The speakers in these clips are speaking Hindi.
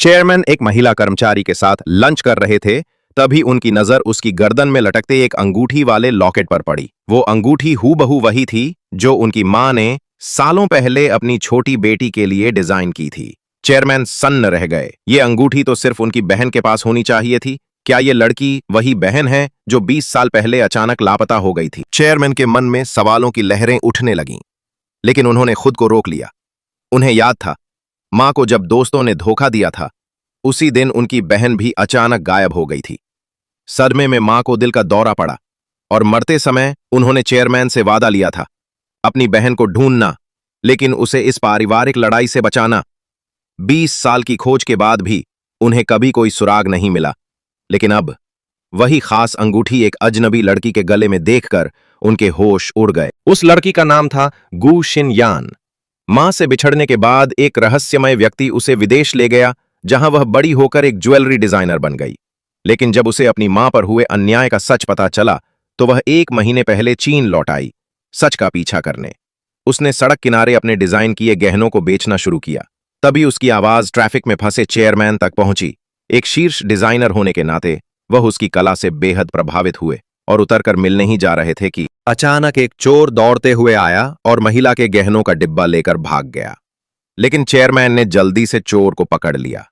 चेयरमैन एक महिला कर्मचारी के साथ लंच कर रहे थे। तभी उनकी नजर उसकी गर्दन में लटकते एक अंगूठी वाले लॉकेट पर पड़ी। वो अंगूठी हूबहू वही थी जो उनकी मां ने सालों पहले अपनी छोटी बेटी के लिए डिजाइन की थी। चेयरमैन सन्न रह गए। ये अंगूठी तो सिर्फ उनकी बहन के पास होनी चाहिए थी। क्या ये लड़की वही बहन है जो 20 साल पहले अचानक लापता हो गई थी? चेयरमैन के मन में सवालों की लहरें उठने लगीं, लेकिन उन्होंने खुद को रोक लिया। उन्हें याद था, मां को जब दोस्तों ने धोखा दिया था, उसी दिन उनकी बहन भी अचानक गायब हो गई थी। सदमे में मां को दिल का दौरा पड़ा और मरते समय उन्होंने चेयरमैन से वादा लिया था, अपनी बहन को ढूंढना, लेकिन उसे इस पारिवारिक लड़ाई से बचाना। 20 साल की खोज के बाद भी उन्हें कभी कोई सुराग नहीं मिला, लेकिन अब वही खास अंगूठी एक अजनबी लड़की के गले में देखकर उनके होश उड़ गए। उस लड़की का नाम था गु शिन यान। मां से बिछड़ने के बाद एक रहस्यमय व्यक्ति उसे विदेश ले गया, जहां वह बड़ी होकर एक ज्वेलरी डिजाइनर बन गई। लेकिन जब उसे अपनी मां पर हुए अन्याय का सच पता चला, तो वह 1 महीने पहले चीन लौट आई, सच का पीछा करने। उसने सड़क किनारे अपने डिजाइन किए गहनों को बेचना शुरू किया। तभी उसकी आवाज ट्रैफिक में फंसे चेयरमैन तक पहुंची। एक शीर्ष डिजाइनर होने के नाते वह उसकी कला से बेहद प्रभावित हुए और उतरकर मिलने ही जा रहे थे कि अचानक एक चोर दौड़ते हुए आया और महिला के गहनों का डिब्बा लेकर भाग गया। लेकिन चेयरमैन ने जल्दी से चोर को पकड़ लिया।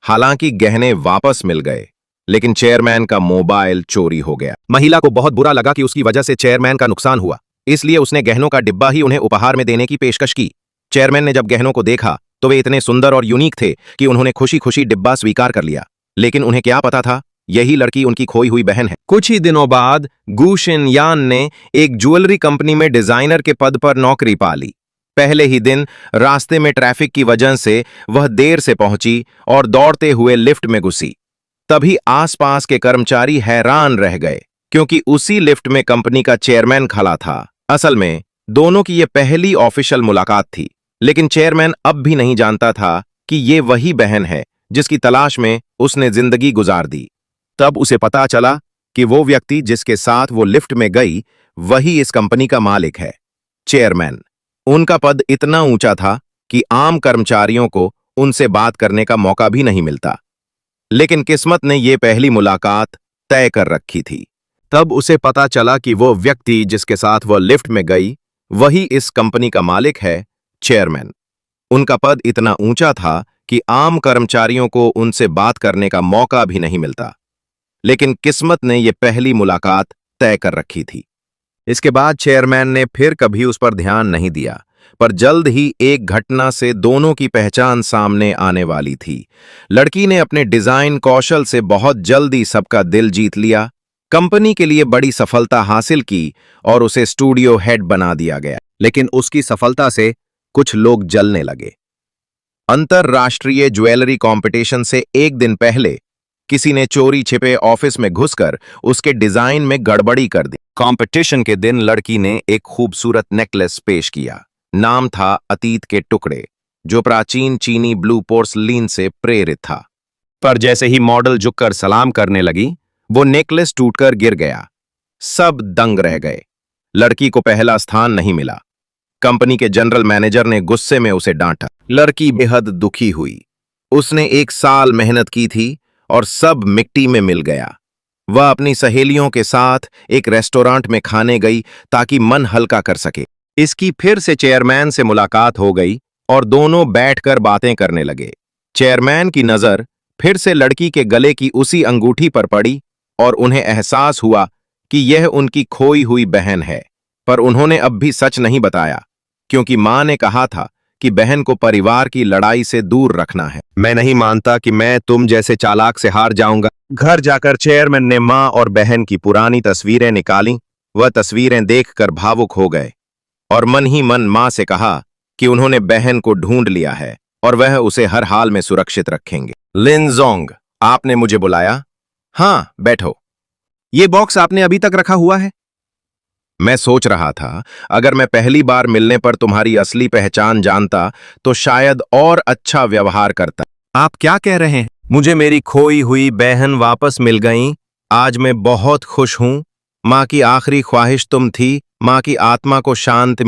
हालांकि गहने वापस मिल गए, लेकिन चेयरमैन का मोबाइल चोरी हो गया। महिला को बहुत बुरा लगा कि उसकी वजह से चेयरमैन का नुकसान हुआ, इसलिए उसने गहनों का डिब्बा ही उन्हें उपहार में देने की पेशकश की। चेयरमैन ने जब गहनों को देखा तो वे इतने सुंदर और यूनिक थे कि उन्होंने खुशी खुशी डिब्बा स्वीकार कर लिया। लेकिन उन्हें क्या पता था, यही लड़की उनकी खोई हुई बहन है। कुछ ही दिनों बाद गु शिन यान ने एक ज्वेलरी कंपनी में डिजाइनर के पद पर नौकरी पा ली। पहले ही दिन रास्ते में ट्रैफिक की वजह से वह देर से पहुंची और दौड़ते हुए लिफ्ट में घुसी। तभी आसपास के कर्मचारी हैरान रह गए, क्योंकि उसी लिफ्ट में कंपनी का चेयरमैन खड़ा था। असल में दोनों की यह पहली ऑफिशियल मुलाकात थी, लेकिन चेयरमैन अब भी नहीं जानता था कि ये वही बहन है जिसकी तलाश में उसने जिंदगी गुजार दी। तब उसे पता चला कि वो व्यक्ति जिसके साथ वो लिफ्ट में गई, वही इस कंपनी का मालिक है, चेयरमैन। उनका पद इतना ऊंचा था कि आम कर्मचारियों को उनसे बात करने का मौका भी नहीं मिलता। लेकिन किस्मत ने ये पहली मुलाकात तय कर रखी थी। तब उसे पता चला कि वो व्यक्ति जिसके साथ वह लिफ्ट में गई, वही इस कंपनी का मालिक है, चेयरमैन। उनका पद इतना ऊंचा था कि आम कर्मचारियों को उनसे बात करने का मौका भी नहीं मिलता। लेकिन किस्मत ने यह पहली मुलाकात तय कर रखी थी। इसके बाद चेयरमैन ने फिर कभी उस पर ध्यान नहीं दिया, पर जल्द ही एक घटना से दोनों की पहचान सामने आने वाली थी। लड़की ने अपने डिजाइन कौशल से बहुत जल्दी सबका दिल जीत लिया, कंपनी के लिए बड़ी सफलता हासिल की और उसे स्टूडियो हेड बना दिया गया। लेकिन उसकी सफलता से कुछ लोग जलने लगे। अंतरराष्ट्रीय ज्वेलरी कंपटीशन से एक दिन पहले किसी ने चोरी छिपे ऑफिस में घुसकर उसके डिजाइन में गड़बड़ी कर दी। कंपटीशन के दिन लड़की ने एक खूबसूरत नेकलेस पेश किया। नाम था अतीत के टुकड़े, जो प्राचीन चीनी ब्लू पोर्सलीन से प्रेरित था। पर जैसे ही मॉडल झुककर सलाम करने लगी, वो नेकलेस टूटकर गिर गया। सब दंग रह गए। लड़की को पहला स्थान नहीं मिला। कंपनी के जनरल मैनेजर ने गुस्से में उसे डांटा। लड़की बेहद दुखी हुई। उसने 1 साल मेहनत की थी और सब मिट्टी में मिल गया। वह अपनी सहेलियों के साथ एक रेस्टोरेंट में खाने गई ताकि मन हल्का कर सके। इसकी फिर से चेयरमैन से मुलाकात हो गई और दोनों बैठकर बातें करने लगे। चेयरमैन की नजर फिर से लड़की के गले की उसी अंगूठी पर पड़ी और उन्हें एहसास हुआ कि यह उनकी खोई हुई बहन है। पर उन्होंने अब भी सच नहीं बताया, क्योंकि मां ने कहा था कि बहन को परिवार की लड़ाई से दूर रखना है। मैं नहीं मानता कि मैं तुम जैसे चालाक से हार जाऊंगा। घर जाकर चेयरमैन ने मां और बहन की पुरानी तस्वीरें निकाली। वह तस्वीरें देखकर भावुक हो गए और मन ही मन मां से कहा कि उन्होंने बहन को ढूंढ लिया है और वह उसे हर हाल में सुरक्षित रखेंगे। लिन जोंग, आपने मुझे बुलाया? हाँ, बैठो। ये बॉक्स आपने अभी तक रखा हुआ है? मैं सोच रहा था, अगर मैं पहली बार मिलने पर तुम्हारी असली पहचान जानता तो शायद और अच्छा व्यवहार करता। आप क्या कह रहे हैं? मुझे मेरी खोई हुई बहन वापस मिल गई। आज मैं बहुत खुश हूं। मां की आखिरी ख्वाहिश तुम थी। मां की आत्मा को शांति